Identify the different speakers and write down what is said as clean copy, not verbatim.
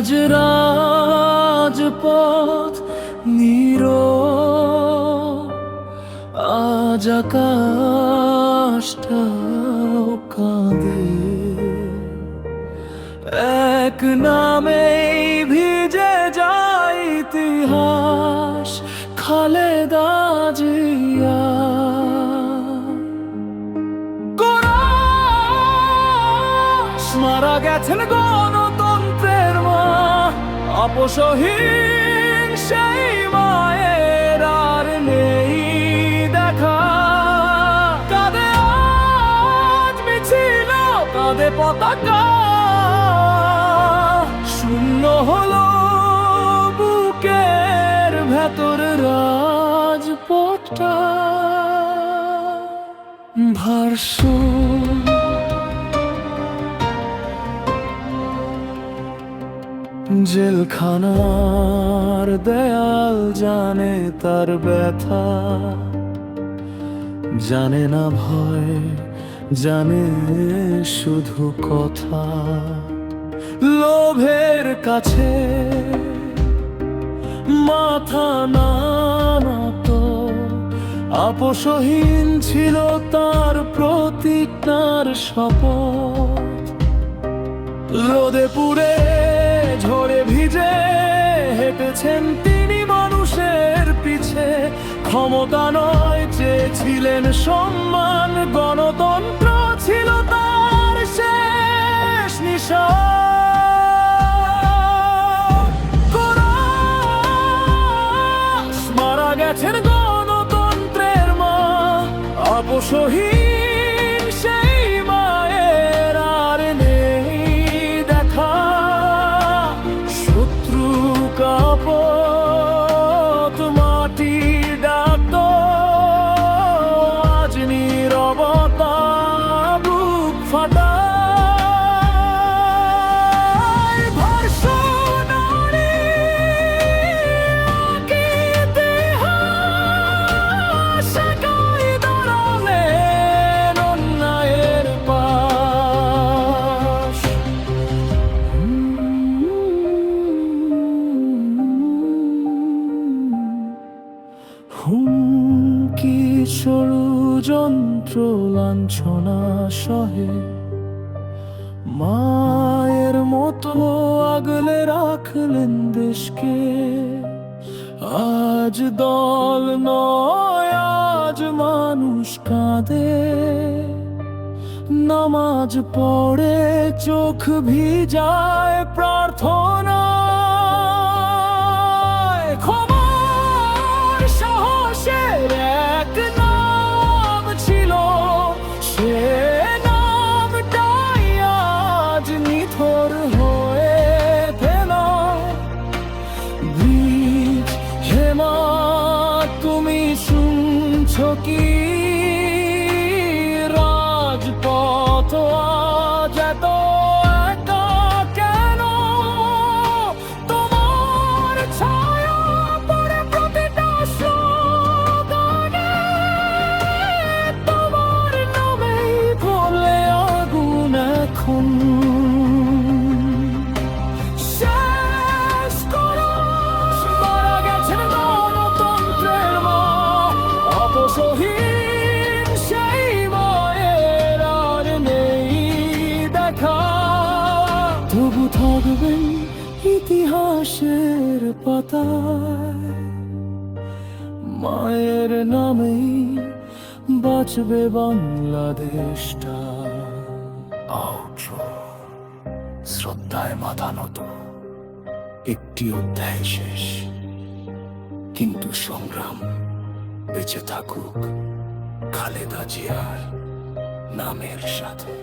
Speaker 1: আজ রাজপথ নীরব, আজ আকাশটাও কাঁদে, এক নামেই ভিজে যায় ইতিহাস, খালেদা জিয়া। মারা গেছেন গণতন্ত্রের মা, আপসহীন সেই মায়ের আর নেই দেখা। কাঁধে আজ মিছিল, কাঁধে পতাকা, শূন্য হলো বুকের ভেতর রাজপথটা। ভার্সন জেলখানার দেয়াল জানে তার ব্যথা, জানে না ভয়, জানে শুধু কথা। লোভের কাছে মাথা নামাতো, আপসহীন ছিল তার প্রতিজ্ঞার শপথ। রোদে পুড়ে ঝড়ে ভিজে হেঁটেছেন তিনি মানুষের পিছে। ক্ষমতা নয় চেয়েছিলেন সম্মান, গণতন্ত্র ছিল তার শেষ নিশান। কোরাস মারা গেছেন গণতন্ত্রের মা, আপসহীন সেই মায়ের আর নেই দেখা। শত্রু কাপত মাটি ডাকত, আজ নীরবতা বুক ফাটা। হুমকি ষড়যন্ত্র লাঞ্ছনা সহে, মায়ের মতো আগলে রাখলেন দেশকে। আজ দল নয়, আজ মানুষ কাঁদে, নামাজ পড়ে চোখ ভিজায় প্রার্থনা। এক নাম ছিল, সে নামটাই আজ নিথর হয়ে গেল। বীজ হেমা তুমি শুনছ কি? রাজপথ আজ এত একা কেন? তোমার ছায়া পড়ে প্রতিটা স্লোগানে, তোমার নামেই ভোলে আগুন এখন। শেষ করো, মারা গেছেন গণতন্ত্রের মা, আপসহীন সেই মায়ের আর নেই দেখা। তবু থাকবেন ইতিহাসের পাতায়, মায়ের নামেই বাঁচবে বাংলাদেশটা। শ্রদ্ধায় মাথা নত, একটি অধ্যায় শেষ, কিন্তু সংগ্রাম বেঁচে থাকুক খালেদা জিয়ার নামের সাথে।